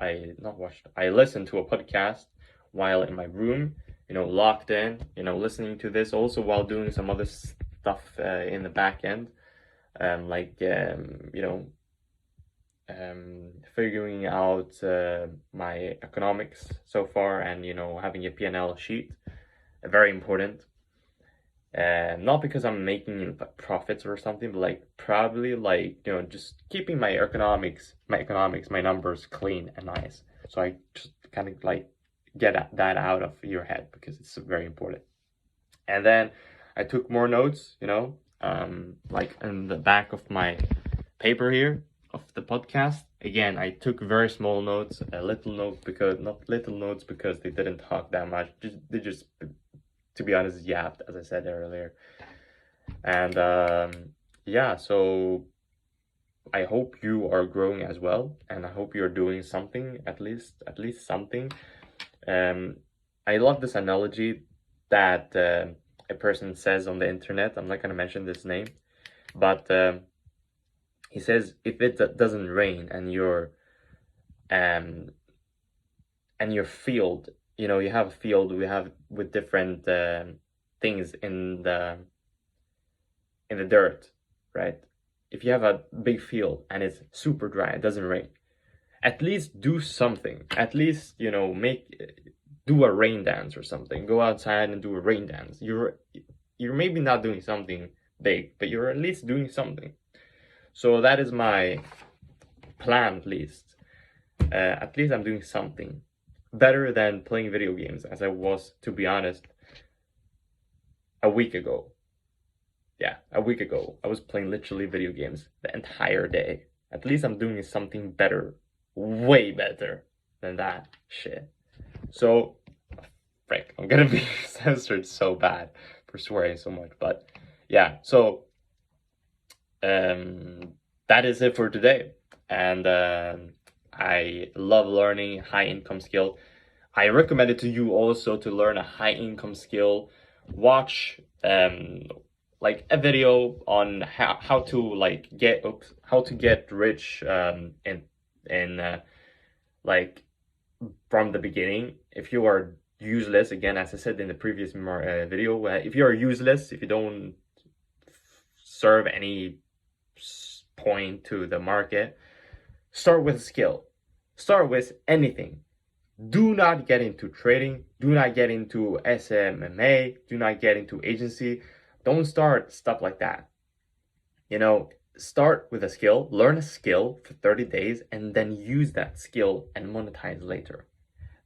I listened to a podcast while in my room, locked in, listening to this also while doing some other stuff in the back end, like figuring out my economics so far, and having a P&L sheet, very important. Not because I'm making profits or something, but like probably like just keeping my numbers clean and nice. So I just kind of like get that out of your head because it's very important. And then I took more notes, like in the back of my paper here of the podcast. Again, I took very small notes, a little note because not little notes because they didn't talk that much. They just, to be honest, yapped, as I said earlier. And yeah, so I hope you are growing as well, and I hope you're doing something, at least something. I love this analogy that a person says on the internet. I'm not gonna mention this name, but he says if it doesn't rain and your field, you have a field with different things in the dirt, right? If you have a big field and it's super dry, it doesn't rain, at least do something. At least do a rain dance or something. Go outside and do a rain dance. You're maybe not doing something big, but you're at least doing something. So that is my plan, at least. At least I'm doing something better than playing video games, as I was, to be honest, a week ago. Yeah, a week ago, I was playing literally video games the entire day. At least I'm doing something better, way better than that shit. So, frick, I'm gonna be censored so bad for swearing so much. But yeah, so that is it for today. And I love learning high income skill. I recommend it to you also to learn a high income skill. Watch like a video on how to get rich in like from the beginning. If you are useless, again, as I said in the previous video, if you are useless, if you don't serve any point to the market, start with a skill. Start with anything. Do not get into trading. Do not get into SMMA. Do not get into agency. Don't start stuff like that. Start with a skill, learn a skill for 30 days, and then use that skill and monetize later.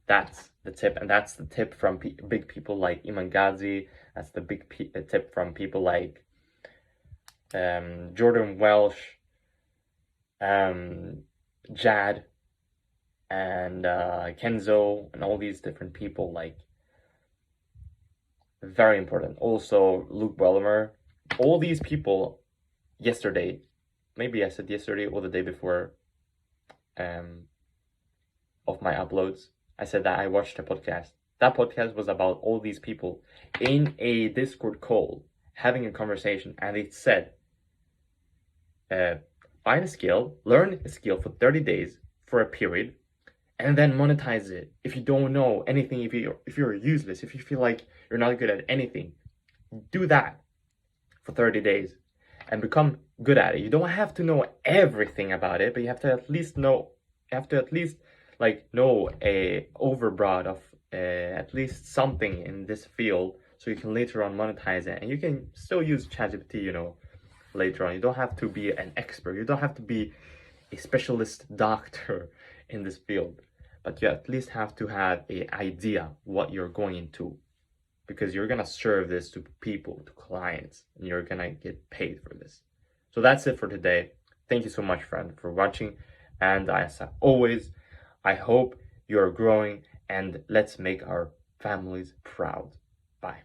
That's the tip, and that's the tip from big people like Iman Ghazi. That's the big tip from people like Jordan Welsh, Jad, and Kenzo, and all these different people. Like, very important. Also, Luke Welmer. All these people yesterday, maybe I said yesterday or the day before of my uploads, I said that I watched a podcast. That podcast was about all these people in a Discord call having a conversation, and it said, find a skill, learn a skill for 30 days for a period, and then monetize it. If you don't know anything, if you're useless, if you feel like you're not good at anything, do that for 30 days and become good at it. You don't have to know everything about it, but you have to at least know a overbroad of at least something in this field, so you can later on monetize it. And you can still use ChatGPT, later on. You don't have to be an expert. You don't have to be a specialist doctor in this field, but you at least have to have an idea what you're going into, because you're gonna serve this to people, to clients, and you're gonna get paid for this. So that's it for today. Thank you so much, friend, for watching. And as always, I hope you're growing, and let's make our families proud. Bye.